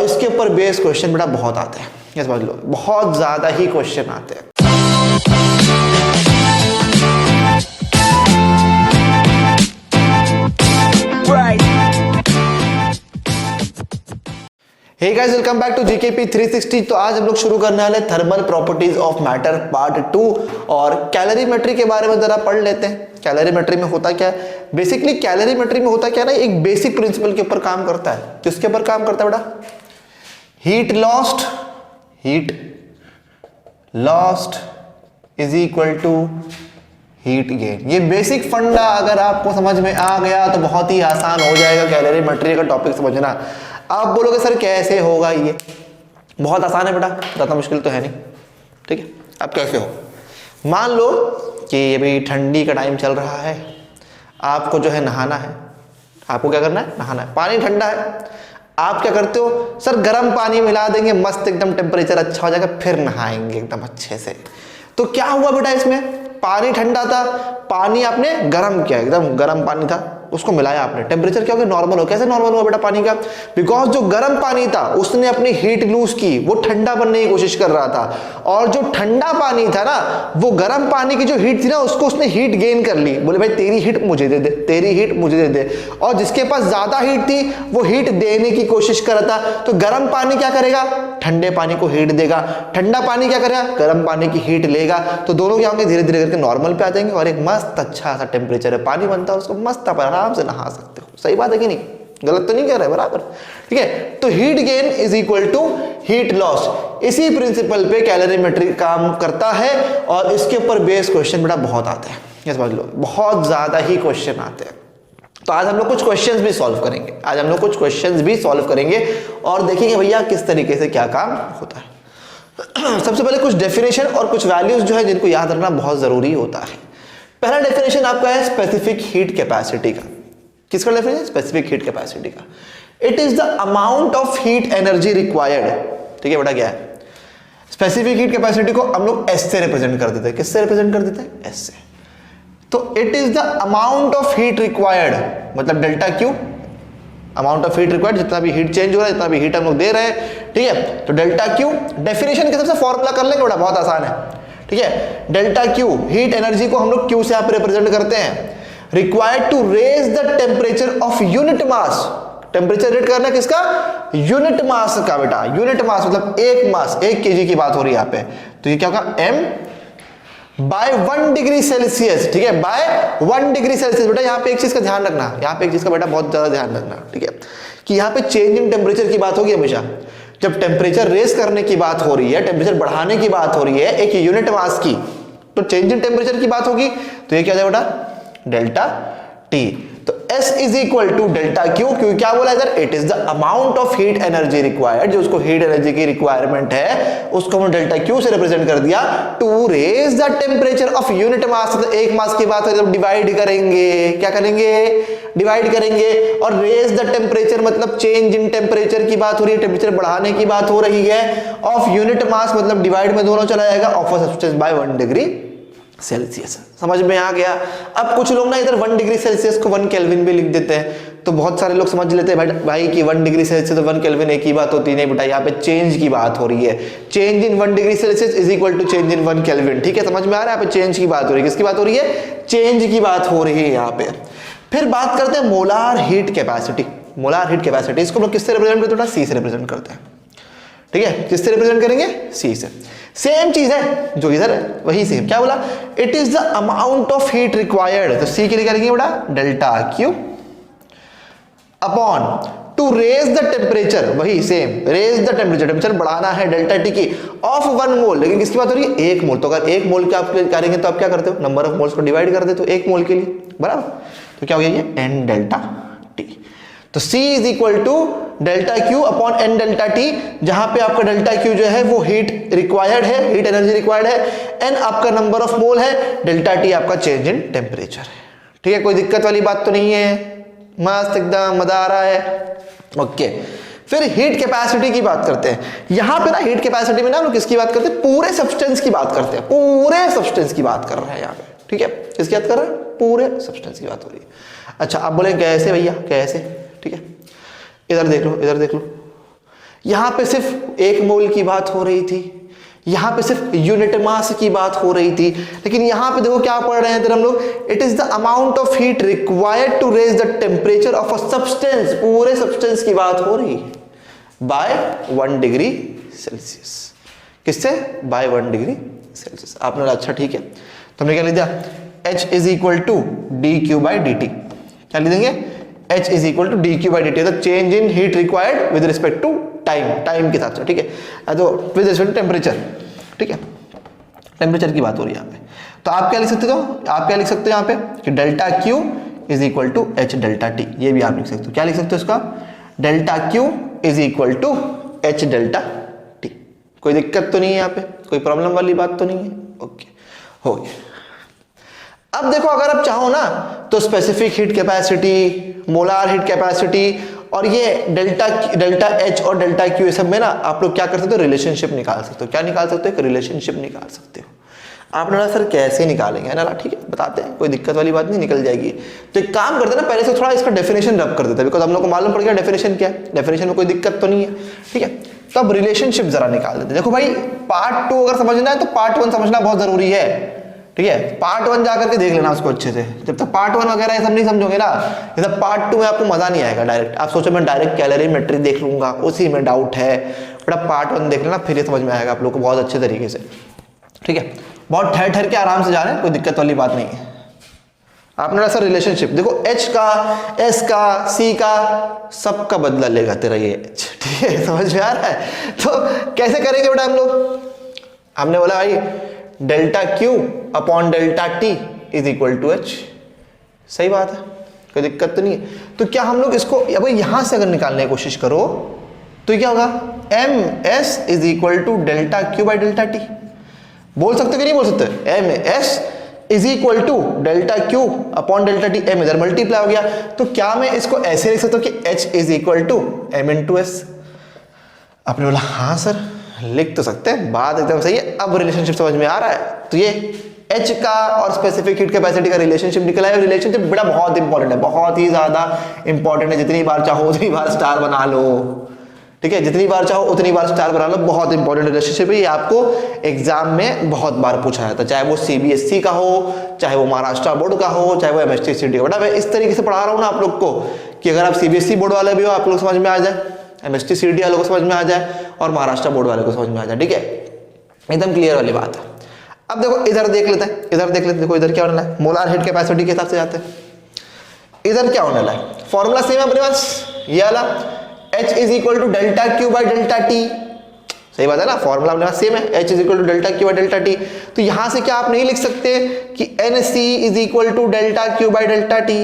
और इसके ऊपर बेस्ड क्वेश्चन बेटा बहुत आते हैं, ये समझ लो, बहुत ज्यादा ही क्वेश्चन आते हैं। Hey guys, welcome back to GKP 360। तो आज हम लोग शुरू करने वाले thermal properties of matter part 2 और कैलोरीमेट्री के बारे में जरा पढ़ लेते हैं। कैलोरीमेट्री में होता क्या है? बेसिकली कैलोरीमेट्री में होता क्या है ना, एक बेसिक प्रिंसिपल के ऊपर काम करता है। किसके ऊपर काम करता है बेटा? Heat lost is equal to heat gain. ये बेसिक फंडा अगर आपको समझ में आ गया तो बहुत ही आसान हो जाएगा कैलोरीमेट्री का टॉपिक समझना। आप बोलोगे सर कैसे होगा ये? बहुत आसान है बेटा, ज़्यादा मुश्किल तो है नहीं। ठीक है, अब कैसे हो? मान लो कि अभी ठंडी का टाइम चल रहा है, आपको जो है नहाना है। आपको क्या करना है? नहाना है। पानी ठंडा है, आप क्या करते हो? सर गर्म पानी मिला देंगे, मस्त एकदम टेम्परेचर अच्छा हो जाएगा, फिर नहाएंगे एकदम अच्छे से। तो क्या हुआ बेटा इसमें? पानी ठंडा था, पानी आपने गर्म किया, एकदम गर्म पानी था, उसको मिलाया आपने, टेम्परेचर क्या हो गया? नॉर्मल हो। कैसे नॉर्मल हुआ बेटा पानी का? बिकॉज जो गर्म पानी था उसने अपनी हीट लूज की, वो ठंडा बनने की कोशिश कर रहा था, और जो ठंडा पानी था ना, वो गर्म पानी की जो हीट थी ना, उसको उसने हीट गेन कर ली। बोले भाई तेरी हीट मुझे दे दे, तेरी हीट मुझे दे दे। और जिसके पास ज्यादा हीट थी वो हीट देने की कोशिश कर रहा था। तो गर्म पानी क्या करेगा? ठंडे पानी को हीट देगा। ठंडा पानी क्या करेगा? गर्म पानी की हीट लेगा। तो दोनों क्या होंगे? धीरे धीरे करके नॉर्मल पे आ जाएंगे और एक मस्त अच्छा सा टेम्परेचर है, पानी बनता है, उसको मस्त आप आराम से नहा सकते हो। सही बात है कि नहीं? गलत तो नहीं कह रहे? बराबर। ठीक है, तो heat gain is equal to heat loss. इसी प्रिंसिपल पे कैलोरीमेट्री काम करता है और इसके ऊपर बेस्ड क्वेश्चन बेटा बहुत आते हैं, ये समझ लो, बहुत ज्यादा ही क्वेश्चन आते हैं। तो आज हम लोग कुछ क्वेश्चंस भी सॉल्व करेंगे, और देखेंगे भैया किस तरीके से क्या काम होता है। सबसे पहले कुछ डेफिनेशन और कुछ वैल्यूज जो है जिनको याद रखना बहुत जरूरी होता है। पहला डेफिनेशन आपका है स्पेसिफिक हीट कैपेसिटी का। किसका डेफिनेशन? स्पेसिफिक हीट कैपेसिटी का। It is the amount of heat energy required. ठीक है बेटा, क्या है? स्पेसिफिक हीट कैपेसिटी को हम लोग एस से रिप्रेजेंट कर देते हैं। किससे रिप्रेजेंट कर देते हैं? एस से। तो it is the amount of heat required, मतलब delta Q, amount of heat required, जितना भी हीट चेंज हो रहा है, जितना भी हीट हम लोग दे रहे हैं। ठीक है, तो डेल्टा क्यू डेफिनेशन के सबसे फॉर्मूला कर लेंगे बेटा, बहुत आसान है। ठीक है, डेल्टा क्यू हीट एनर्जी को हम लोग क्यू से यहां पर रिप्रेजेंट करते हैं। Required to raise the temperature of unit mass. Temperature raise करना किसका? यूनिट मास का बेटा। यूनिट मास मतलब एक मास, 1 kg की बात हो रही है यहाँ पे। तो ये क्या होगा? m by 1 degree Celsius. ठीक है, बाय 1 डिग्री सेल्सियस। बेटा यहाँ पे एक चीज का ध्यान रखना, यहाँ पे एक चीज का बेटा बहुत ज्यादा ध्यान रखना। ठीक है, कि यहाँ पे चेंज इन टेम्परेचर की बात होगी हमेशा। जब टेम्परेचर रेस करने की बात हो रही है, टेम्परेचर बढ़ाने की बात हो रही है एक यूनिट मास की, तो चेंज इन टेम्परेचर की बात होगी। तो ये क्या है बेटा? Delta T. तो S is equal to delta Q. क्यों क्या बोला इधर? It is the amount of heat energy required, जो उसको हीट एनर्जी की रिक्वायरमेंट है उसको हमने डेल्टा क्यू से रिप्रेजेंट कर दिया, to raise the temperature of unit mass. तो एक मास की बात है तो डिवाइड करेंगे। क्या करेंगे? डिवाइड करेंगे। और रेज द टेम्परेचर मतलब चेंज इन टेम्परेचर की बात हो रही है, टेम्परेचर बढ़ाने की बात हो रही है। ऑफ यूनिट मास मतलब डिवाइड में दोनों चला जाएगा, of a substance by 1 degree Celsius. समझ में आ गया? अब कुछ लोग ना इधर 1 डिग्री सेल्सियस को 1 केल्विन भी लिख देते हैं, तो बहुत सारे लोग समझ लेते हैं भाई कि 1 डिग्री सेल्सियस तो 1 केल्विन एक ही बात होती नहीं बेटा, यहाँ पे चेंज की बात हो रही है। Change in 1 degree Celsius is equal to change in 1 Kelvin. ठीक है, समझ में आ रहा है? यहाँ पे चेंज की बात हो रही है। किसकी बात हो रही है? चेंज की बात हो रही है यहाँ पे। फिर बात करते हैं molar heat capacity. Molar heat capacity इसको लोग किससे रिप्रेजेंट करते हैं? सी से रिप्रेजेंट करते हैं। ठीक है, किससे रिप्रेजेंट करेंगे? सी से। सेम चीज है जो इधर है, वही सेम। क्या बोला? It is the amount of heat required. तो सी के लिए करेंगे बेटा delta Q upon to raise the temperature, वही same, raise the temperature, temperature बढ़ाना है डेल्टा टी की, ऑफ 1 मोल। लेकिन किसकी बात हो रही है? 1 मोल। तो अगर 1 मोल के आप करेंगे तो आप क्या करते हो? नंबर ऑफ मोल्स को डिवाइड कर देते हो 1 मोल के लिए, बराबर। तो क्या हो गया ये? N delta T. तो C is equal to delta Q upon N delta T, जहां पे आपका डेल्टा क्यू जो है वो हीट रिक्वायर्ड है, हीट एनर्जी रिक्वायर्ड है, एन आपका नंबर ऑफ मोल है, डेल्टा टी आपका चेंज इन टेम्परेचर है। ठीक है, कोई दिक्कत वाली बात तो नहीं है? मस्त एकदम मजा आ रहा है। ओके, फिर हीट कैपेसिटी की बात करते हैं। यहां पे ना हीट कैपेसिटी में ना हम लोग किसकी बात करते हैं? पूरे सब्सटेंस की बात करते हैं, पूरे सब्सटेंस की बात कर रहे हैं यहाँ पे। ठीक है, किसकी बात कर रहे हैं? पूरे सब्सटेंस की बात हो रही है। अच्छा, आप बोले कैसे भैया? कैसे? ठीक है, इधर देख लो, इधर देख लो। यहां पे सिर्फ 1 मोल की बात हो रही थी, यहां पे सिर्फ यूनिट मास की बात हो रही थी, लेकिन यहां पे देखो क्या पढ़ रहे हैं हम लोग, it is the amount of heat required to raise the temperature of a substance, पूरे सब्सटेंस की बात हो रही है बाय 1 डिग्री सेल्सियस। किससे? By 1 degree Celsius. आपने बोला अच्छा ठीक है, तो हमने क्या लिख दिया, H is equal to D Q by D T. क्या लिख देंगे? H is equal to D Q by D T, the change in heat required with respect to time, time के हिसाब से, ठीक है, तो विद रिस्पेक्ट टू टेम्परेचर, ठीक है, टेम्परेचर की बात हो रही है यहाँ पे। तो आप क्या लिख सकते हो, आप क्या लिख सकते हो यहाँ पे कि delta Q is equal to H delta T, ये भी आप लिख सकते हो। क्या लिख सकते हो इसका? Delta Q is equal to H delta T. कोई दिक्कत तो नहीं है यहाँ पे, कोई प्रॉब्लम वाली बात तो नहीं है? ओके, हो गया। अब देखो अगर आप चाहो ना तो specific heat capacity, molar heat capacity और ये डेल्टा एच और डेल्टा क्यू, ये सब में ना आप लोग क्या कर सकते हो, रिलेशनशिप निकाल सकते हो। क्या निकाल सकते हो? एक रिलेशनशिप निकाल सकते हो। आपने बोला सर कैसे निकालेंगे, है ना? ठीक है, बताते हैं, कोई दिक्कत वाली बात नहीं, निकल जाएगी। तो एक काम करते हैं ना, पहले से थोड़ा इसका डेफिनेशन रब कर देते हैं, बिकॉज हम लोग को मालूम पड़ गया डेफिनेशन क्या है, डेफिनेशन में कोई दिक्कत तो नहीं है, ठीक है। तो अब रिलेशनशिप जरा निकाल देते हैं। देखो भाई, पार्ट 2 अगर समझना है तो पार्ट 1 समझना बहुत जरूरी है, ठीक है। पार्ट 1 जाकर के देख लेना उसको अच्छे से, जब तक पार्ट 1 वगैरह ये सब नहीं समझोगे ना, ये सब पार्ट 2 में आपको मजा नहीं आएगा। डायरेक्ट आप सोचो मैं डायरेक्ट कैलोरीमेट्री देख लूंगा, उसी में डाउट है, बट आप पार्ट 1 देख लेना, फिर ये समझ में आएगा आप लोग को बहुत अच्छे तरीके से, ठीक है। बहुत ठहर ठहर के आराम से जा रहे हैं, कोई दिक्कत वाली बात नहीं है। आपने सर रिलेशनशिप देखो, H का, S का, C का, सबका बदला लेगा तेरा ये H, ठीक है, समझ में आ रहा है? तो कैसे करेंगे बेटा हम लोग? हमने बोला भाई delta Q upon delta T is equal to H, सही बात है, कोई दिक्कत तो नहीं है। तो क्या हम लोग इसको अब यहां से अगर निकालने की कोशिश करो तो क्या होगा, MS is equal to delta Q by delta T। बोल सकते कि नहीं बोल सकते? MS is equal to delta Q upon delta T, M इधर मल्टीप्लाई हो गया, तो क्या मैं इसको ऐसे लिख सकता हूं कि H is equal to M into एस? आपने बोला हाँ सर लिख तो सकते हैं, बात एकदम सही है। अब रिलेशनशिप समझ में आ रहा है? तो ये H का और स्पेसिफिक हीट कैपेसिटी का रिलेशनशिप निकला है। रिलेशनशिप बेटा बहुत इंपॉर्टेंट है, बहुत ही ज्यादा इंपॉर्टेंट है। जितनी बार चाहो उतनी बार स्टार बना लो, ठीक है, जितनी बार चाहो उतनी बार स्टार बना लो। बहुत इंपॉर्टेंट रिलेशनशिप है ये, आपको एग्जाम में बहुत बार पूछा जाता है, चाहे वो CBSE का हो, चाहे वो महाराष्ट्र बोर्ड का हो, चाहे वो MST CT का। बेटा मैं इस तरीके से पढ़ा रहा हूँ ना आप लोग को कि अगर आप CBSE बोर्ड वाले भी हो आप लोग समझ में आ जाए, MST CT वालों को समझ में आ जाए और महाराष्ट्र बोर्ड वाले को समझ में आ जाए, ठीक है, एकदम क्लियर वाली बात है। अब देखो इधर देख लेते हैं, इधर देख लेते हैं। देखो इधर क्या होने वाला है, मोलार हीट कैपेसिटी के हिसाब से जाते हैं। इधर क्या होने वाला है, फॉर्मूला सेम है अपने पास, ये वाला H is equal to delta Q by delta T, सही बात है ना, फॉर्मूला अपने पास सेम है, H is equal to delta Q by delta T. तो यहां से क्या आप नहीं लिख सकते कि NC is equal to delta Q by delta T?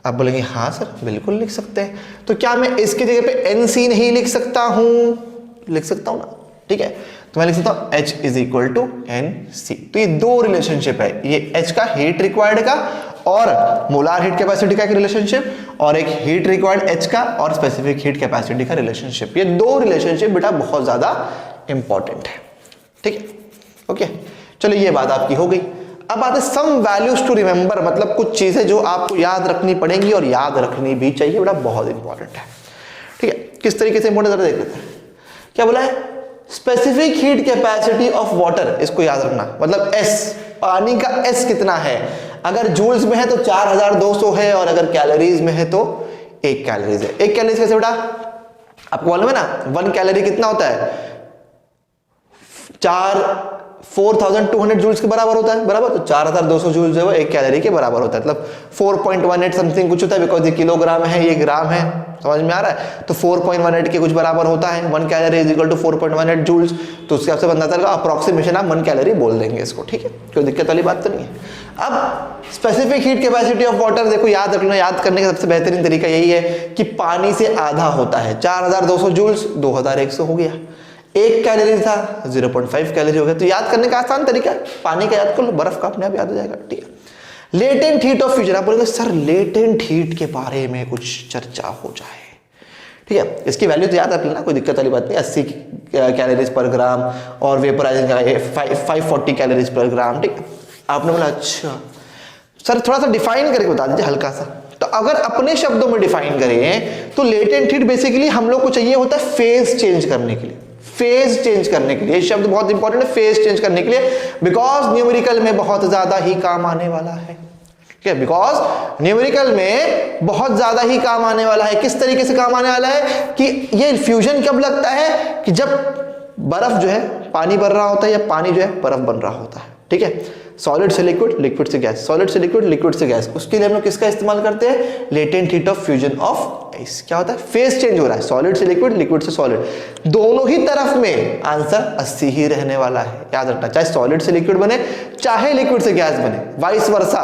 आप बोलेंगे हाँ सर बिल्कुल लिख सकते हैं। तो क्या मैं इसकी जगह पे NC नहीं लिख सकता हूं? लिख सकता हूं ना, ठीक है। तो मैं लिख सकता हूं H is equal to NC। तो ये दो रिलेशनशिप है, ये H का हीट रिक्वायर्ड का और मोलार हीट कैपेसिटी का एक रिलेशनशिप, और एक हीट रिक्वायर्ड H का और स्पेसिफिक हीट कैपेसिटी का रिलेशनशिप। ये दो रिलेशनशिप बेटा बहुत ज्यादा इंपॉर्टेंट है, ठीक है, ओके। चलो ये बात आपकी हो गई। अब आते सम वैल्यूज टू रिमेंबर, मतलब कुछ चीजें जो आपको याद रखनी पड़ेंगी और याद रखनी भी चाहिए, बेटा बहुत इंपॉर्टेंट है, ठीक है। किस तरीके से इंपॉर्टेंट देख लेते हैं। क्या बोला है, specific heat capacity of water, इसको याद रखना, मतलब S, पानी का S कितना है। अगर जूल्स में है तो 4200 है, और अगर कैलोरीज में है तो 1 कैलोरीज है। 1 कैलोरीज कैसे बेटा, आपको मालूम है ना 1 कैलोरी कितना होता है, 4200 जूल्स के बराबर होता है, बराबर। तो 4200 जूल्स जो है 1 कैलोरी के बराबर होता है, मतलब 4.18 समथिंग कुछ होता है, बिकॉज ये किलोग्राम है, ये ग्राम है, समझ में आ रहा है। तो 4.18 के कुछ बराबर होता है, 1 calorie is equal to 4.18 joules. तो उसके आपसे बंदा चलेगा अप्रोक्सीमेशन, आप 1 कैलोरी बोल देंगे इसको, ठीक है, कोई दिक्कत वाली बात तो नहीं है। अब specific heat capacity of water, देखो याद रखना, याद करने का सबसे बेहतरीन तरीका यही है कि पानी से आधा होता है, 4200 जूल्स 2100 हो गया, 1 कैलोरी था 0.5 कैलोरी हो गया। तो याद करने का आसान तरीका है, पानी का याद कर लो, बर्फ का अपने आप याद हो जाएगा, ठीक है। लेटेंट हीट ऑफ फ्यूजन, आप बोलेंगे सर लेटेंट हीट के बारे में कुछ चर्चा हो जाए, ठीक है। इसकी वैल्यू तो याद रख लेना, कोई दिक्कत वाली बात नहीं, 80 कैलोरीज पर ग्राम, और वेपराइजिंग का 540 कैलोरीज पर ग्राम, ठीक है। आपने बोला अच्छा सर थोड़ा सा डिफाइन करके बता दीजिए हल्का सा, तो अगर अपने शब्दों में डिफाइन करें तो लेटेंट हीट बेसिकली हम लोग को चाहिए होता है फेज चेंज करने के लिए, फेज चेंज करने के लिए। ये शब्द बहुत इंपॉर्टेंट है, फेज चेंज करने के लिए, बिकॉज न्यूमेरिकल में बहुत ज्यादा ही काम आने वाला है। ठीक है, बिकॉज न्यूमेरिकल में बहुत ज्यादा ही काम आने वाला है। किस तरीके से काम आने वाला है कि ये फ्यूजन कब लगता है कि जब बर्फ जो है पानी बन रहा होता है या पानी जो है बर्फ बन रहा होता है। ठीक है, सॉलिड से लिक्विड, लिक्विड से गैस, सॉलिड से लिक्विड, लिक्विड से गैस। उसके लिए हम लोग किसका इस्तेमाल करते हैं? Latent heat of fusion of ice. क्या होता है? फेज चेंज हो रहा है, सॉलिड से लिक्विड, लिक्विड से सॉलिड। दोनों ही तरफ में आंसर 80 ही रहने वाला है, याद रखना। चाहे सॉलिड से लिक्विड बने, चाहे लिक्विड से गैस बने, वाइस वर्सा,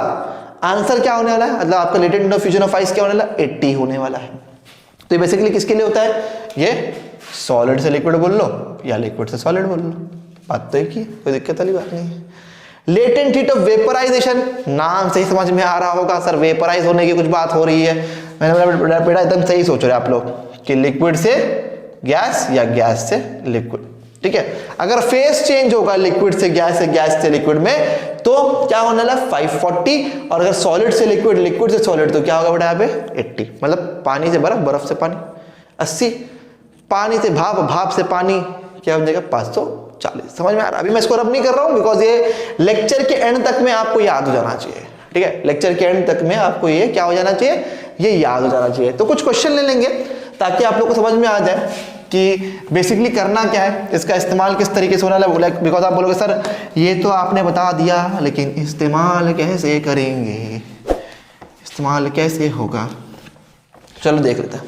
आंसर क्या होने वाला है? मतलब आपका latent heat of fusion of ice क्या होने वाला है? 80 होने वाला है। तो ये बेसिकली किसके लिए होता है? ये सॉलिड से लिक्विड बोल लो या लिक्विड से सॉलिड बोल लो, बात तो एक ही, कोई दिक्कत वाली बात नहीं है। लेटेंट हीट ऑफ वेपराइजेशन, नाम से ही समझ में आ रहा होगा सर वेपराइज होने की कुछ बात हो रही है। मैंने बेटा एकदम सही सोच रहे आप लोग कि लिक्विड से गैस या गैस से लिक्विड। ठीक है, अगर फेज चेंज होगा लिक्विड से गैस से लिक्विड में तो क्या होने वाला? 540। और अगर सॉलिड से लिक्विड, लिक्विड से सॉलिड तो क्या होगा बेटा यहाँ पे? 80। मतलब पानी से बर्फ, बर्फ से पानी 80, पानी से भाप, भाप से पानी क्या हो जाएगा? 540। समझ में आ रहा? अभी मैं इसको रब नहीं कर रहा हूं बिकॉज ये लेक्चर के एंड तक में आपको याद हो जाना चाहिए। ठीक है, लेक्चर के एंड तक में आपको ये क्या हो जाना चाहिए? ये याद हो जाना चाहिए। तो कुछ क्वेश्चन ले लेंगे ताकि आप लोग को समझ में आ जाए कि बेसिकली करना क्या है, इसका इस्तेमाल किस तरीके से होना है। बिकॉज आप बोलोगे सर ये तो आपने बता दिया लेकिन इस्तेमाल कैसे करेंगे, इस्तेमाल कैसे होगा? चलो देख लेते हैं।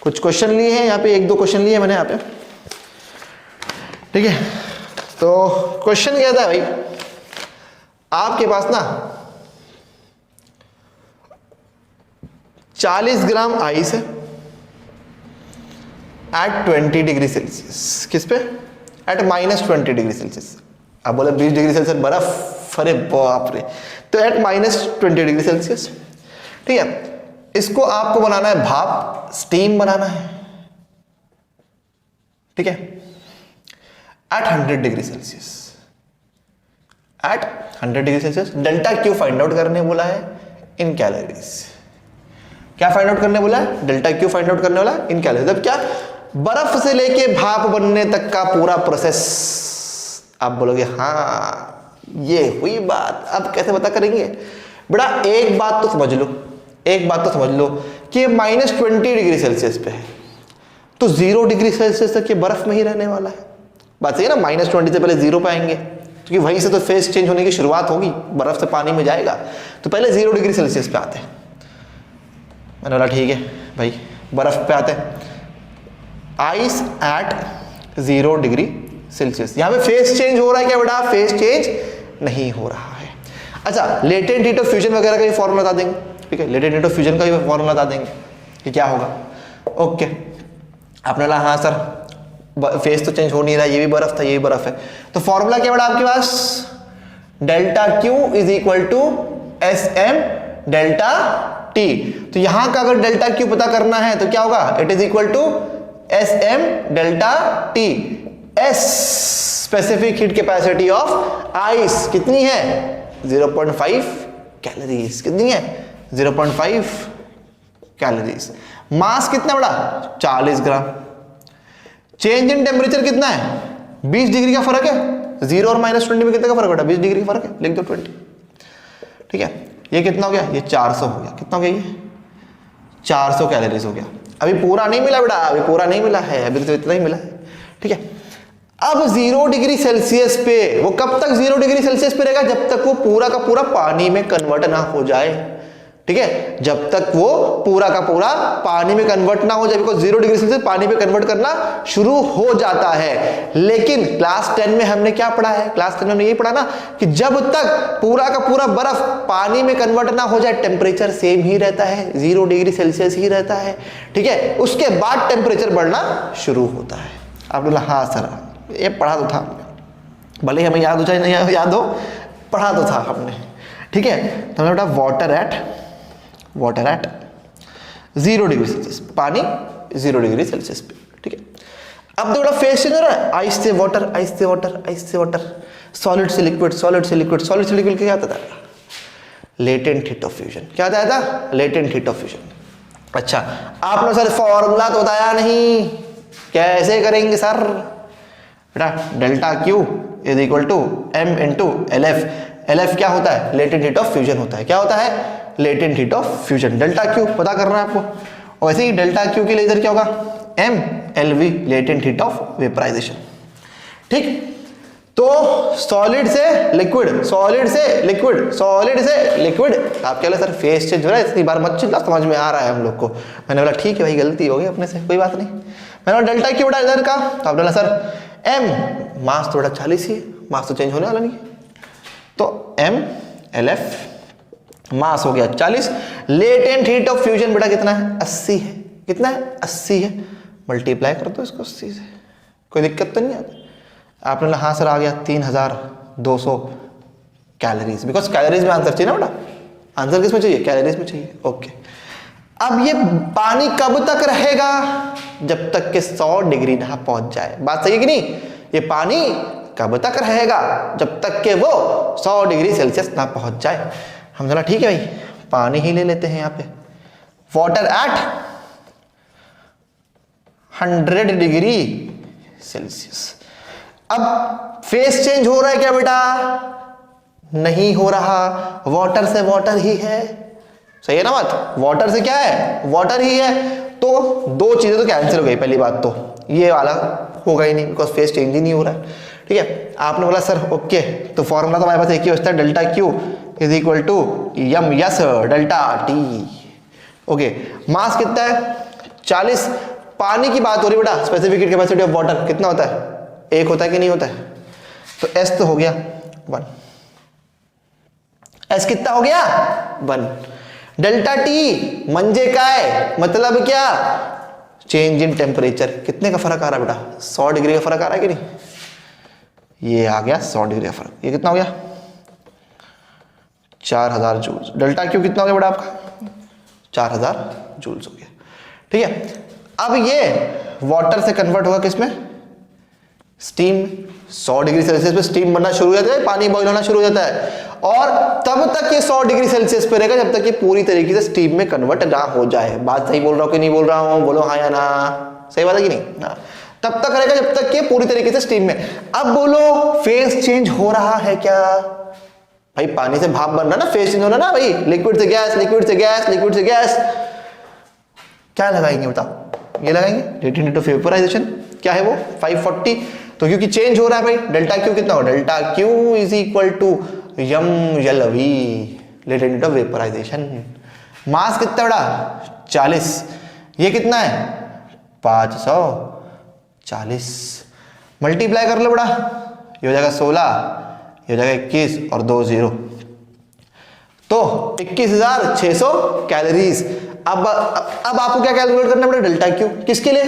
कुछ क्वेश्चन लिए हैं यहाँ पे, 1-2 क्वेश्चन लिए मैंने यहाँ पे। ठीक है, तो क्वेश्चन क्या था भाई, आपके पास ना 40 ग्राम आइस है एट 20 डिग्री सेल्सियस। किस पे? At -20 degree Celsius. आप बोले 20 डिग्री सेल्सियस बर्फ, अरे बाप रे। तो एट -20 डिग्री सेल्सियस। ठीक है, इसको आपको बनाना है भाप, स्टीम बनाना है। ठीक है, at 100 degree Celsius, at 100 degree Celsius. Delta Q find out करने बोला है इन कैलोरीज। क्या फाइंड आउट करने बोला है? डेल्टा क्यू फाइंड आउट करने वाला है इन कैलोरीज। अब क्या? बर्फ से लेके भाप बनने तक का पूरा प्रोसेस। आप बोलोगे हाँ ये हुई बात, अब कैसे पता करेंगे? बेटा एक बात तो समझ लो, एक बात तो समझ लो कि -20 डिग्री सेल्सियस पे है तो 0 डिग्री सेल्सियस तक ये बर्फ में ही रहने वाला है। बात सही है ना? -20 से पहले 0 पे आएंगे क्योंकि वहीं से तो फेज चेंज होने की शुरुआत होगी, बर्फ से पानी में जाएगा तो पहले 0 डिग्री सेल्सियस पे आते हैं। मैंने बोला ठीक है भाई, बर्फ पे आते हैं। Ice eight 0 degree Celsius. यहाँ पे फेज चेंज हो रहा है क्या बेटा? फेज चेंज नहीं हो रहा है। अच्छा, लेटेंट हीट ऑफ फ्यूजन वगैरह का भी फॉर्मूला बता देंगे। ठीक है, लेटेंट हीट ऑफ फ्यूजन का भी फॉर्मूला बता देंगे कि क्या होगा। ओके, आपने बोला हाँ सर फेज तो चेंज हो नहीं रहा, ये भी बर्फ था, ये भी बर्फ है, तो फॉर्मूला क्या बेटा आपके पास? Delta Q is equal to S M delta T. तो यहां का अगर डेल्टा क्यू पता करना है तो क्या होगा? It is equal to S M delta T. S specific heat capacity of ice कितनी है? 0.5 कैलोरीज। कितनी है? 0.5 कैलोरीज। मास कितना बड़ा? 40 ग्राम। चेंज इन टेम्परेचर कितना है? 20 डिग्री का फर्क है। 0 और -20 में कितने का फर्क बेटा? 20 डिग्री का फर्क है, लिख दो 20। ठीक है, ये कितना हो गया? ये 400 हो गया। कितना हो गया? ये 400 कैलोरीज हो गया। अभी पूरा नहीं मिला बेटा, अभी पूरा नहीं मिला है, अभी तो इतना ही मिला है। ठीक है, अब 0 डिग्री सेल्सियस पे, वो कब तक 0 डिग्री सेल्सियस पे रहेगा? जब तक वो पूरा का पूरा पानी में कन्वर्ट ना हो जाए। ठीक है, जब तक वो पूरा का पूरा पानी में कन्वर्ट ना हो जाए, बिकॉज 0 डिग्री सेल्सियस पानी में कन्वर्ट करना शुरू हो जाता है। लेकिन क्लास 10 में हमने क्या पढ़ा है? क्लास 10 में हमने ये पढ़ा ना कि जब तक पूरा का पूरा बर्फ पानी में कन्वर्ट ना हो जाए टेम्परेचर सेम ही रहता है, 0 डिग्री सेल्सियस ही रहता है। ठीक है, उसके बाद टेम्परेचर बढ़ना शुरू होता है। आप बोला हाँ सर ये पढ़ा तो था, भले ही हमें याद हो चाहे नहीं याद हो, पढ़ा तो था हमने। ठीक है, तो हमने बेटा वाटर एट 0 डिग्री सेल्सियस, पानी 0 डिग्री सेल्सियस पे। ठीक है, अब तो बड़ा फेज चेंज हो रहा है, आइस से वाटर, आइस से वाटर, आइस से वाटर, सॉलिड से लिक्विड, सॉलिड से लिक्विड, सॉलिड से लिक्विड क्या आता था? Latent heat of fusion. क्या बताया था? Latent heat of fusion. अच्छा, आपने सर फॉर्मूला तो बताया नहीं, कैसे करेंगे सर? बेटा delta Q is equal to M into L F. L F क्या होता है? लेटेंट हीट ऑफ फ्यूजन होता है। क्या होता है? Latent heat of fusion. Delta Q पता करना है आपको, और वैसे ही डेल्टा क्यू के लिए इधर क्या होगा? M L we, latent heat of vaporisation. ठीक, तो सॉलिड से लिक्विड, सॉलिड से लिक्विड, सॉलिड से लिक्विड। आप कह लो सर फेस चेंज हो रहा है, इतनी बार मत चिल्ला, समझ में आ रहा है हम लोग को। मैंने बोला ठीक है भाई, गलती हो गई अपने से, कोई बात नहीं। मैंने बोला डेल्टा क्यू बड़ा इधर का, तो आपने बोला सर एम, मास थोड़ा 40 ही है, मास तो चेंज होने वाला नहीं है, तो एम एल एफ, मास हो गया 40। लेटेंट हीट ऑफ फ्यूजन बेटा कितना है? 80 है। कितना है? 80 है। मल्टीप्लाई कर दो इसको 80 से, कोई दिक्कत तो नहीं आती। आपने बोला हाँ सर आ गया 3200 कैलोरीज, बिकॉज कैलोरीज में आंसर चाहिए ना बेटा। आंसर किस में चाहिए? कैलोरीज में चाहिए। ओके, अब ये पानी कब तक रहेगा? जब तक कि 100 डिग्री ना पहुंच जाए। बात सही है कि नहीं? ये पानी कब तक रहेगा? जब तक कि वो 100 डिग्री सेल्सियस ना पहुंच जाए। हम बोला ठीक है भाई, पानी ही ले लेते हैं यहाँ पे। Water at 100 degree Celsius. अब फेस चेंज हो रहा है क्या बेटा? नहीं हो रहा, वाटर से वाटर ही है। सही है ना बात? वाटर से क्या है? वाटर ही है। तो दो चीजें तो कैंसिल हो गई। पहली बात तो ये वाला होगा ही नहीं, बिकॉज फेस चेंज ही नहीं हो रहा है। ठीक है, आपने बोला सर ओके, तो फॉर्मूला तो हमारे पास एक ही होता है, delta Q is equal to M S delta T. Okay, mass कितना है? 40। पानी की बात हो रही बेटा, specific heat capacity of water कितना होता है? 1 होता है कि नहीं होता है? तो एस तो हो गया 1। एस कितना हो गया? 1। डेल्टा टी मंजे का है, मतलब क्या? Change in temperature. कितने का फर्क आ रहा है बेटा? 100 डिग्री का फर्क आ रहा है कि नहीं? ये आ गया 100 डिग्री का फर्क। ये कितना हो गया? 4000 जूल्स। डेल्टा क्यू कितना हो गया बेटा आपका? 4000 जूल्स हो गया। ठीक है, अब ये वाटर से कन्वर्ट होगा किसमें? स्टीम। 100 डिग्री सेल्सियस पे स्टीम बनना शुरू हो जाता है, पानी बॉईल होना शुरू हो जाता है, और तब तक ये 100 डिग्री सेल्सियस पे रहेगा जब तक ये पूरी तरीके से स्टीम में कन्वर्ट ना हो जाए। बात सही बोल रहा हूं कि नहीं बोल रहा हूं? बोलो हाँ या ना। सही बात है कि नहीं? हाँ, तब तक रहेगा जब तक ये पूरी तरीके से स्टीम में। अब बोलो फेस चेंज हो रहा है क्या? भाई पानी से भाप बन रहा ना, फेस चेंज हो रहा ना भाई, लिक्विड से गैस, लिक्विड से गैस, लिक्विड से गैस। क्या लगाएंगे बताओ? ये लगाएंगे लेटेंट हीट ऑफ वेपोराइजेशन। क्या है वो? 540। तो क्योंकि चेंज हो रहा है भाई, डेल्टा क्यू कितना हो? Delta Q is equal to m L we, latent heat of vaporization. Mass कितना बड़ा? 40। ये कितना है? 540। मल्टीप्लाई कर लो बड़ा, ये हो जाएगा 16, ये हो जाएगा 21 और 2 0, तो 21,600 कैलोरीज। अब आपको क्या कैलकुलेट करना बेटा? Delta Q. किसके लिए?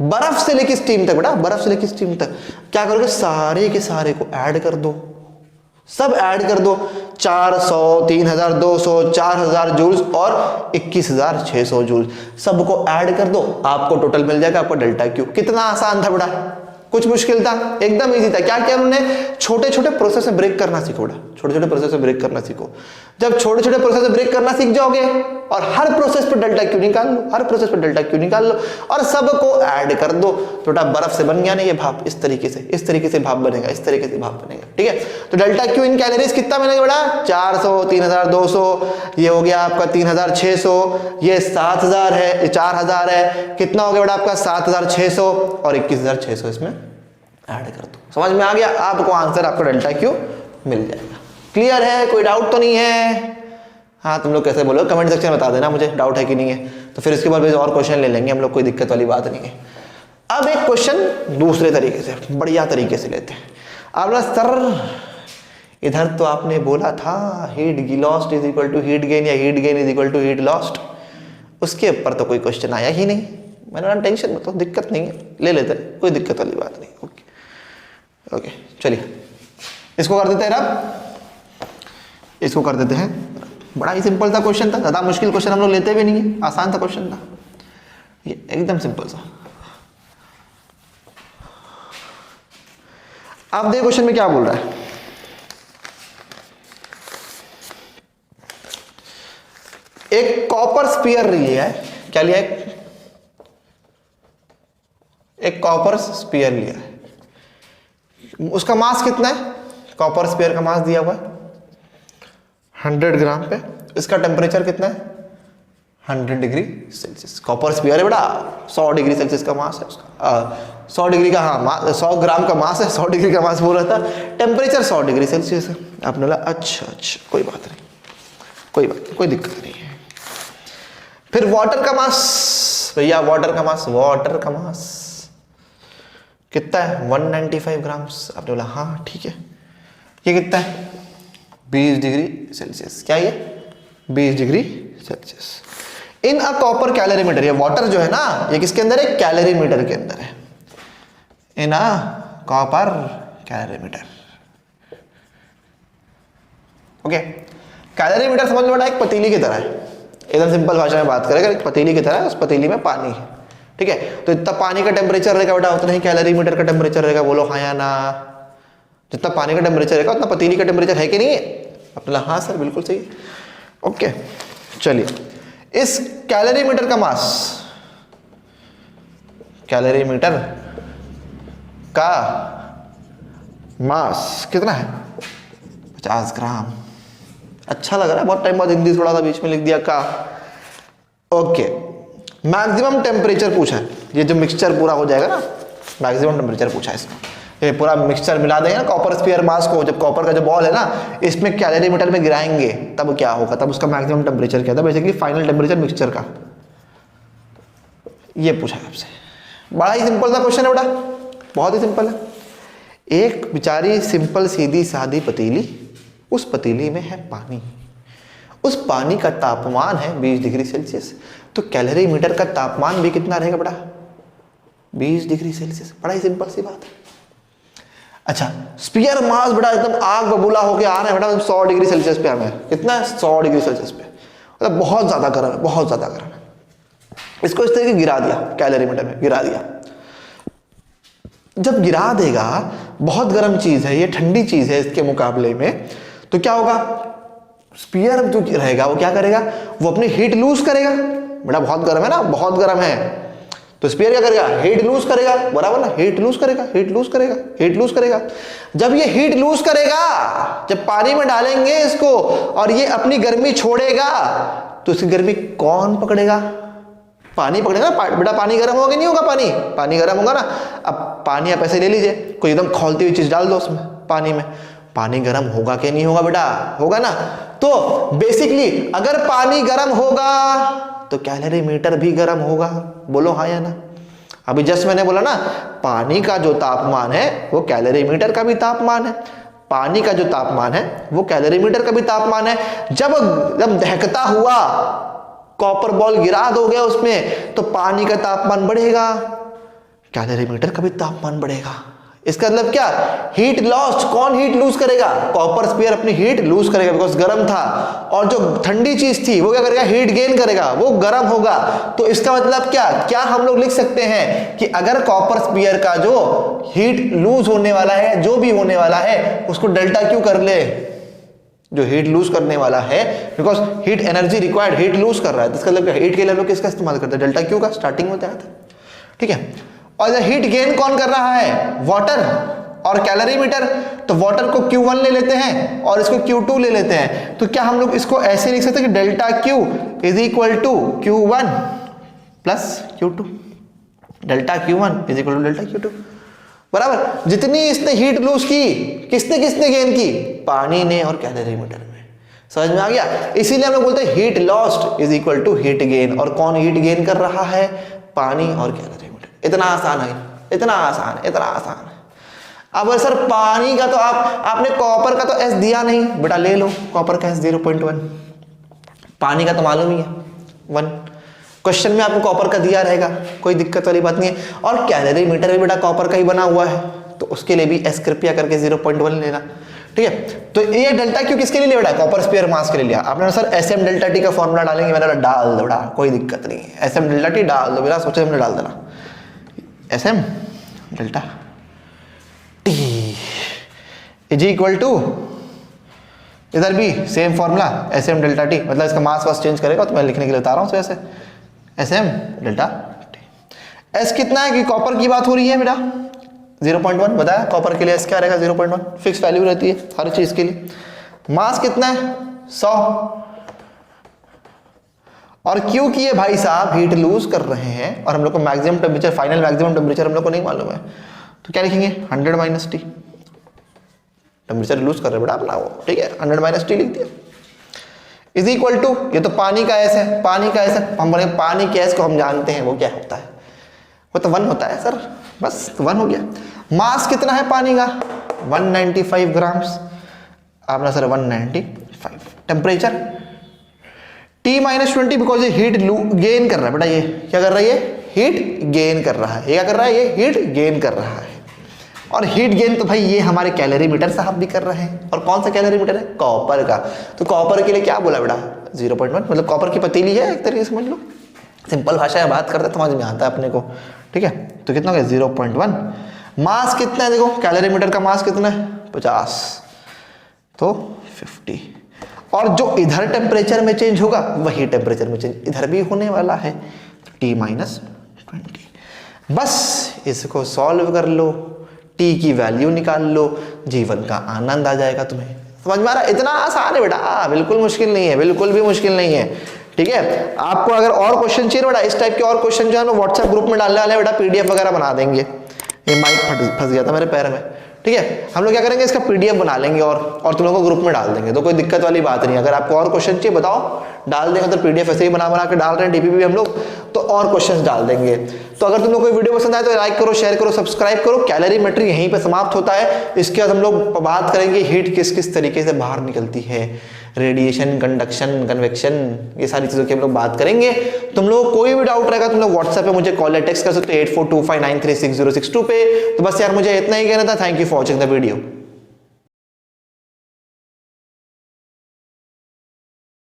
बर्फ से लेकर स्टीम तक बेटा, बर्फ से लेकर स्टीम तक। क्या करोगे? सारे के सारे को ऐड कर दो, सब ऐड कर दो। 400, 3200, 4000 जूल्स और 21,600 जूल्स, सबको ऐड कर दो, आपको टोटल मिल जाएगा आपको डेल्टा क्यू। कितना आसान था बेटा? कुछ मुश्किल था? एकदम इजी था। क्या किया उन्होंने? छोटे छोटे प्रोसेस में ब्रेक करना सीखो बेटा, छोटे छोटे प्रोसेस में ब्रेक करना सीखो। जब छोटे छोटे प्रोसेस में ब्रेक करना सीख जाओगे और हर प्रोसेस पर डेल्टा क्यू निकाल लो, हर प्रोसेस पर डेल्टा क्यू निकाल लो और सबको ऐड कर दो, तो बेटा बर्फ से बन गया ना ये भाप। इस तरीके से भाप बनेगा, इस तरीके से भाप बनेगा। ठीक है, तो डेल्टा क्यू इन कैलोरीज कितना मिलेगा बेटा? 400, 3200, ये हो गया आपका 3600, ये 7000 है, ये 4000 है। कितना हो गया बेटा आपका? 7600 और 21,600 इसमें ऐड कर दो। समझ में आ गया? आपको आंसर, आपको डेल्टा क्यू मिल जाएगा। क्लियर है? कोई डाउट तो नहीं है? हाँ, तुम लोग कैसे बोलो? कमेंट सेक्शन में बता देना मुझे डाउट है कि नहीं है, तो फिर इसके बाद और क्वेश्चन ले लेंगे हम लोग, कोई दिक्कत वाली बात नहीं है। अब एक क्वेश्चन दूसरे तरीके से, बढ़िया तरीके से लेते हैं। आप बोला सर इधर तो आपने बोला था heat lost is equal to heat gain, या heat gain is equal to heat lost, उसके ऊपर तो कोई क्वेश्चन आया ही नहीं। मैंने बोला टेंशन मत लो, दिक्कत नहीं है, ले लेते हैं, कोई दिक्कत वाली बात नहीं। ओके ओके, चलिए इसको कर देते हैं ना, इसको कर देते हैं। बड़ा ही सिंपल सा क्वेश्चन था, ज्यादा मुश्किल क्वेश्चन हम लोग लेते भी नहीं है, आसान सा क्वेश्चन था ये, एकदम सिंपल सा। आप देखो क्वेश्चन में क्या बोल रहा है। एक कॉपर स्पीयर लिया है, क्या लिया है, एक कॉपर स्पीयर लिया है, उसका मास कितना है, कॉपर स्पीयर का मास दिया हुआ है 100 ग्राम पे, इसका टेम्परेचर कितना है 100 डिग्री सेल्सियस। कॉपर स्पीयर है बेटा, 100 डिग्री सेल्सियस का मास है उसका, 100 डिग्री का, हाँ 100 ग्राम का मास है, 100 डिग्री का मास बोल रहा था, टेम्परेचर 100 डिग्री सेल्सियस है। आपने बोला अच्छा कोई बात नहीं, कोई बात नहीं, कोई दिक्कत नहीं है। फिर वाटर का मास, भैया वाटर का मास कितना है 195 ग्राम्स। आपने बोला हाँ ठीक है, ये कितना है 20 डिग्री सेल्सियस, क्या ये 20 degree Celsius. In a copper calorimeter, ये वाटर जो है ना ये किसके अंदर है, कैलोरीमीटर के अंदर है, in a copper calorimeter. Okay, calorimeter समझ लो एक पतीली की तरह है, एकदम सिंपल भाषा में बात करें, एक पतीली की तरह है, उस पतीली में पानी है, ठीक है, तो इतना पानी का टेम्परेचर रहेगा बेटा उतना ही कैलोरीमीटर का टेम्परेचर रहेगा, बोलो हाँ या ना। जितना पानी का टेम्परेचर रहेगा उतना पतीली का टेम्परेचर है कि नहीं है, अपना हाँ सर बिल्कुल सही। ओके चलिए, इस कैलोरीमीटर का मास, कैलोरीमीटर का मास कितना है 50 ग्राम। अच्छा लग रहा है, बहुत टाइम बाद हिंदी थोड़ा सा बीच में लिख दिया का। ओके, मैक्सिमम टेम्परेचर पूछा है, ये जो मिक्सचर पूरा हो जाएगा ना, मैक्सिमम टेम्परेचर पूछा है इसका, ये पूरा मिक्सचर मिला देंगे ना कॉपर स्फीयर मास को, जब कॉपर का जो बॉल है ना इसमें कैलोरीमीटर में गिराएंगे तब क्या होगा, तब उसका मैक्सिमम टेम्परेचर क्या था, बेसिकली फाइनल टेम्परेचर मिक्सचर का, ये पूछा है आपसे। बड़ा ही सिंपल सा क्वेश्चन है बेटा, बहुत ही सिंपल है। एक बेचारी सिंपल सीधी सादी पतीली, उस पतीली में है पानी, उस पानी का तापमान है 20 डिग्री सेल्सियस, तो कैलोरीमीटर का तापमान भी कितना रहेगा बेटा 20 डिग्री सेल्सियस। बड़ा ही सिंपल सी बात है। अच्छा, स्पीयर मास बेटा एकदम आग बबूला होके आ रहा है बेटा 100 डिग्री सेल्सियस पे, हमें कितना है 100 डिग्री सेल्सियस पे, मतलब बहुत ज्यादा गर्म है, बहुत ज्यादा गर्म है। इसको इस तरीके गिरा दिया, कैलोरीमीटर में गिरा दिया, जब गिरा देगा, बहुत गर्म चीज है ये, ठंडी चीज है इसके मुकाबले में, तो क्या होगा, स्पीयर जो रहेगा वो क्या करेगा, वो अपनी हीट लूज करेगा। बेटा बहुत गर्म है ना, बहुत गर्म है, तो स्पीयर क्या करेगा, हीट लूज करेगा, बराबर ना, हीट लूज करेगा, हीट लूज करेगा, हीट लूज करेगा। जब ये हीट लूज करेगा, जब पानी में डालेंगे इसको और ये अपनी गर्मी छोड़ेगा, तो इसकी गर्मी कौन पकड़ेगा, पानी पकड़ेगा ना। बेटा पानी गर्म होगा कि नहीं होगा, पानी गर्म होगा ना। अब पानी आप ऐसे ले लीजिए, कोई एकदम खौलती हुई चीज डाल दो उसमें पानी में, पानी गर्म होगा कि नहीं होगा बेटा, होगा ना। तो बेसिकली अगर पानी गर्म होगा तो कैलोरीमीटर भी गर्म होगा, बोलो हाँ या ना। अभी जस्ट मैंने बोला ना, पानी का जो तापमान है वो कैलोरीमीटर का भी तापमान है, पानी का जो तापमान है वो कैलोरीमीटर का भी तापमान है। जब दहकता हुआ कॉपर बॉल गिरा दोगे उसमें, तो पानी का तापमान बढ़ेगा, कैलोरीमीटर का भी तापमान बढ़ेगा। इसका मतलब क्या, हीट लॉस्ट, कौन हीट लूज करेगा, कॉपर स्पीयर अपनी हीट लूज करेगा बिकॉज गर्म था, और जो ठंडी चीज थी वो क्या करेगा, हीट गेन करेगा, वो गर्म होगा। तो इसका मतलब क्या हम लोग लिख सकते हैं कि अगर कॉपर स्पीयर का जो हीट लूज होने वाला है, जो भी होने वाला है, उसको डेल्टा क्यू कर ले, जो हीट लूज करने वाला है, because heat energy required, heat lose कर रहा है, तो इसका मतलब हीट के लिए हम लोग किसका इस्तेमाल करते हैं, डेल्टा क्यू का, स्टार्टिंग में बताया था, ठीक है। और हीट गेन कौन कर रहा है, वाटर और कैलोरीमीटर, तो वाटर को Q1 ले लेते हैं और इसको Q2 ले लेते हैं। तो क्या हम लोग इसको ऐसे लिख सकते हैं कि delta Q is equal to Q1 plus Q2, delta Q1 is equal to delta Q2, बराबर। जितनी इसने हीट लूज की, किसने गेन की, पानी ने और कैलोरीमीटर में। समझ में आ गया। इसीलिए हम लोग बोलते हैं heat lost is equal to heat gain, और कौन हीट गेन कर रहा है, पानी और कैलोरीमीटर। इतना आसान है, इतना आसान है, इतना आसान है। अब सर पानी का तो आपने कॉपर का तो एस दिया नहीं बेटा, ले लो कॉपर का एस 0.1, पानी का तो मालूम ही है 1, क्वेश्चन में आपको कॉपर का दिया रहेगा, कोई दिक्कत वाली बात नहीं है। और कैलोरीमीटर भी बेटा कॉपर का ही बना हुआ है, तो उसके लिए भी एस कृपया करके 0.1 लेना, ठीक है। तो ये डेल्टा क्यू किसके लिए लिया बेटा, कॉपर स्पीयर मास के लिए लिया आपने। Sir S M delta T का फॉर्मूला डालेंगे, मैंने डाल दो बेटा, कोई दिक्कत नहीं है, एस एम डेल्टा टी डाल दो, बिना सोचे हमने डाल देना, S M delta T is equal to इधर भी same formula Sm delta T, मतलब इसका मास वास चेंज करेगा तो मैं लिखने के लिए बता रहा हूँ वैसे Sm डेल्टा टी। S कितना है कि कॉपर की बात हो रही है बेटा 0.1 बताया, कॉपर के लिए S क्या रहेगा 0.1, फिक्स वैल्यू रहती है हर चीज के लिए। मास कितना है 100, और क्योंकि ये भाई साहब हीट लूज कर रहे हैं और हम लोग को maximum temperature, final maximum temperature हम लोग को नहीं मालूम है, तो क्या लिखेंगे 100 माइनस टी, टेम्परेचर लूज कर रहे हैं बेटा अपना वो, ठीक है 100 माइनस टी लिख दिया, इज इक्वल टू, ये तो पानी का एस है, पानी का एस है, हम बोले पानी के एस को हम जानते हैं वो क्या होता है, वो तो 1 होता है सर, बस तो 1 हो गया। मास कितना है पानी का 195 ग्राम्स, आपने sir 195। Temperature T minus 20 because ये हीट गेन कर रहा है बेटा, ये क्या कर रहा है, ये हीट गेन कर रहा है, ये क्या कर रहा है, ये हीट गेन कर रहा है। और हीट गेन तो भाई ये हमारे कैलोरीमीटर साहब भी कर रहे हैं, और कौन सा कैलोरीमीटर है, कॉपर का, तो कॉपर के लिए क्या बोला बेटा 0.1, मतलब कॉपर की पतीली है एक तरीके से समझ लो, सिंपल भाषा में बात करते समझ में आता है अपने को, ठीक है। तो कितना हो गया 0.1। मास कितना है देखो, कैलोरीमीटर का मास कितना है 50, तो 50, और जो इधर टेम्परेचर में चेंज होगा वही टेम्परेचर में चेंज इधर भी होने वाला है, तो T माइनस 20। बस इसको सॉल्व कर लो, T की वैल्यू निकाल लो, जीवन का आनंद आ जाएगा तुम्हें। समझ में आ रहा है, इतना आसान है बेटा, बिल्कुल मुश्किल नहीं है, बिल्कुल भी मुश्किल नहीं है, ठीक है। आपको अगर और क्वेश्चन चाहिए बेटा, इस टाइप के और क्वेश्चन जो है ना व्हाट्सएप ग्रुप में डालने वाले हैं बेटा, PDF वगैरह बना देंगे। ये माइक फंस गया था मेरे पैर में, ठीक है। हम लोग क्या करेंगे, इसका PDF बना लेंगे और तुम लोगों को ग्रुप में डाल देंगे, तो कोई दिक्कत वाली बात नहीं। अगर आपको और क्वेश्चन चाहिए बताओ, डाल देंगे, तो PDF ऐसे ही बना के डाल रहे हैं DP भी हम लोग, तो और क्वेश्चंस डाल देंगे। तो अगर तुम लोग कोई वीडियो पसंद आए तो लाइक करो, शेयर करो, सब्सक्राइब करो। कैलोरीमेट्री यहीं पे समाप्त होता है। इसके बाद हम लोग बात करेंगे हीट किस किस तरीके से बाहर निकलती है, रेडिएशन, कंडक्शन, कन्वेक्शन, ये सारी चीजों की हम लोग बात करेंगे। तुम लोग कोई भी डाउट रहेगा तुम लोग व्हाट्सएप पे मुझे कॉल या टेक्स्ट कर सकते हो 8425936062 पे। तो बस यार मुझे इतना ही कहना था। Thank you for watching the video.